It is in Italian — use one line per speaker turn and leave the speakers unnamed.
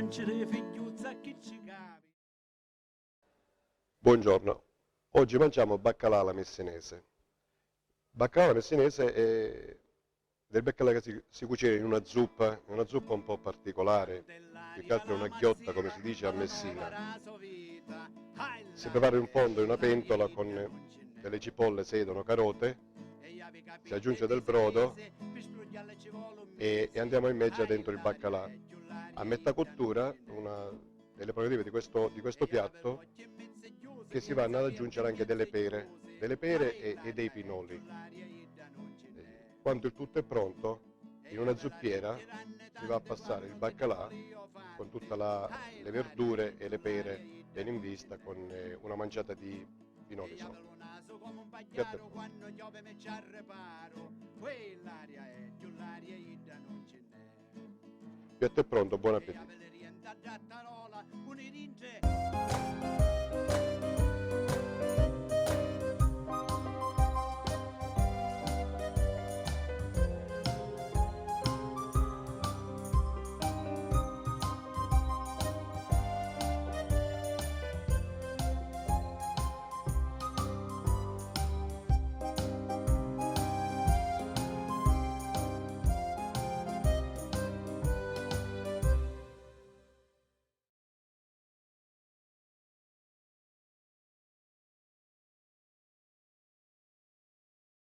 mangiare figliuzza che ci capi.
Buongiorno, oggi mangiamo baccalà alla messinese. Baccalà alla messinese è del baccalà che si cucina in una zuppa un po' particolare, più che altro è una ghiotta come si dice a Messina. Si prepara un fondo in una pentola con delle cipolle, sedano, carote, si aggiunge del brodo e andiamo a immergere dentro il baccalà. A metà cottura una delle prerogative di questo piatto che si vanno ad aggiungere anche delle pere e dei pinoli. Quando il tutto è pronto, in una zuppiera si va a passare il baccalà con tutte le verdure e le pere bene in vista con una manciata di pinoli sopra. Piatto è pronto. Piatto è pronto, buon appetito.